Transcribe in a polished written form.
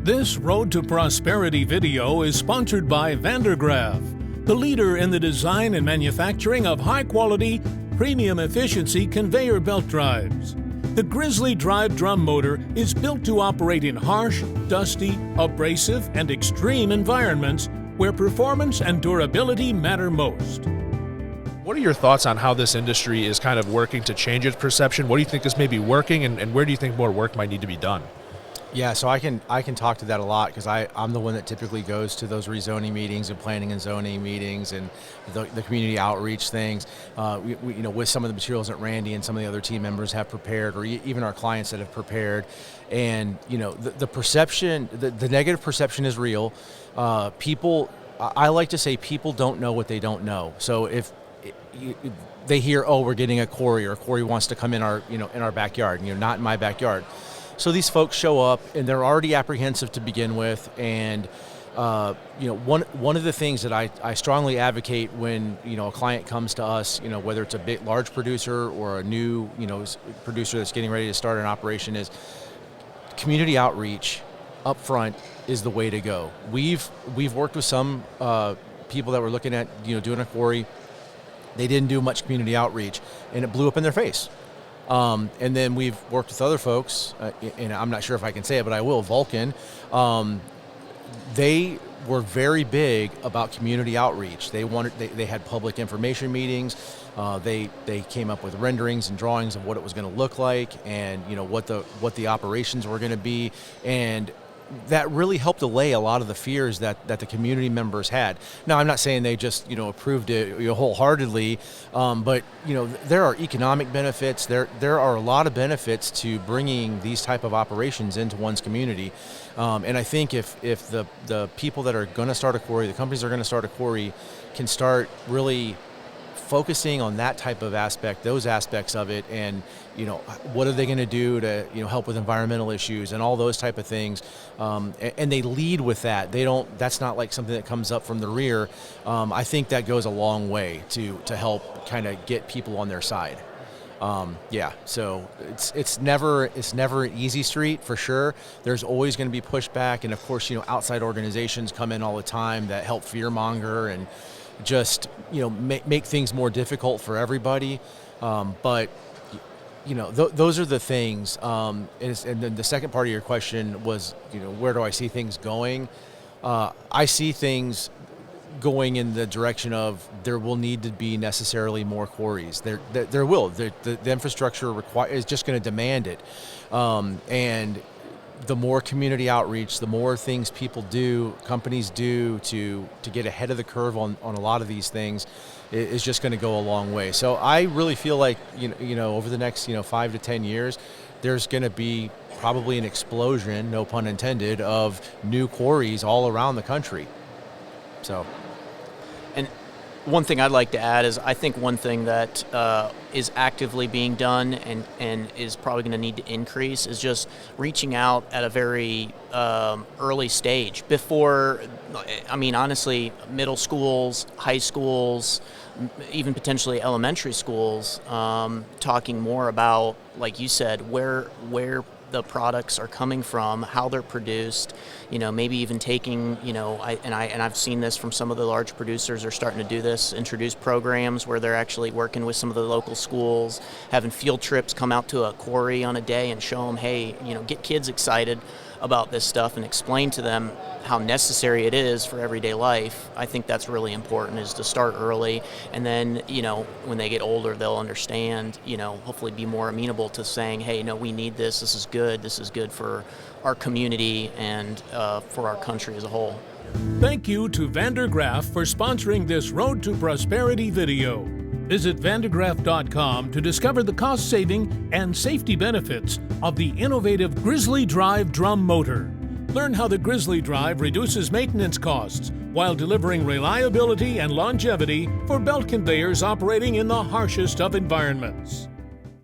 This Road to Prosperity video is sponsored by Vandergraaf, the leader in the design and manufacturing of high-quality, premium efficiency conveyor belt drives. The Grizzly Drive drum motor is built to operate in harsh, dusty, abrasive, and extreme environments where performance and durability matter most. What are your thoughts on how this industry is kind of working to change its perception? What do you think is maybe working, and where do you think more work might need to be done? Yeah, so I can talk to that a lot because I'm the one that typically goes to those rezoning meetings and planning and zoning meetings and the community outreach things. With some of the materials that Randy and some of the other team members have prepared, or even our clients that have prepared, and the perception, the negative perception is real. I like to say people don't know what they don't know. So if they hear, oh, we're getting a quarry, or a quarry wants to come in our backyard, not in my backyard. So these folks show up and they're already apprehensive to begin with, and one of the things that I strongly advocate when a client comes to us, whether it's a large producer or a new producer that's getting ready to start an operation, is community outreach up front is the way to go. We've worked with some people that were looking at doing a quarry. They didn't do much community outreach, and it blew up in their face. And then we've worked with other folks, and I'm not sure if I can say it, but I will, Vulcan. They were very big about community outreach. They had public information meetings. They came up with renderings and drawings of what it was going to look like, and what the operations were going to be, and that really helped allay a lot of the fears that the community members had. Now, I'm not saying they just approved it wholeheartedly, but there are economic benefits. There are a lot of benefits to bringing these type of operations into one's community, and I think if the people that are going to start a quarry, the companies that are going to start a quarry, can start really focusing on that type of aspect, those aspects of it, and what are they going to do to help with environmental issues and all those type of things, and they lead with that. That's not like something that comes up from the rear. I think that goes a long way to help kind of get people on their side. So it's never an easy street, for sure. There's always going to be pushback, and of course outside organizations come in all the time that help fearmonger and just make things more difficult for everybody, but those are the things. And then the second part of your question was where do I see things going? I see things going in the direction of there will need to be necessarily more quarries. There will. The infrastructure is just going to demand it, and the more community outreach, the more things companies do to get ahead of the curve on a lot of these things, is just going to go a long way. So I really feel like over the next 5 to 10 years, there's going to be probably an explosion, no pun intended, of new quarries all around the country. So. And one thing I'd like to add is I think one thing that is actively being done and is probably going to need to increase is just reaching out at a very early stage before, honestly, middle schools, high schools, even potentially elementary schools, talking more about, like you said, where the products are coming from, how they're produced, maybe even taking, I've seen this from some of the large producers are starting to do this, introduce programs where they're actually working with some of the local schools, having field trips, come out to a quarry on a day and show them, hey, get kids excited about this stuff and explain to them how necessary it is for everyday life. I think that's really important, is to start early, and then when they get older they'll understand, hopefully be more amenable to saying, hey, no, we need this is good for our community and for our country as a whole. Thank you to Vandergraaf for sponsoring this Road to Prosperity video. Visit vandergraaf.com to discover the cost-saving and safety benefits of the innovative Grizzly Drive drum motor. Learn how the Grizzly Drive reduces maintenance costs while delivering reliability and longevity for belt conveyors operating in the harshest of environments.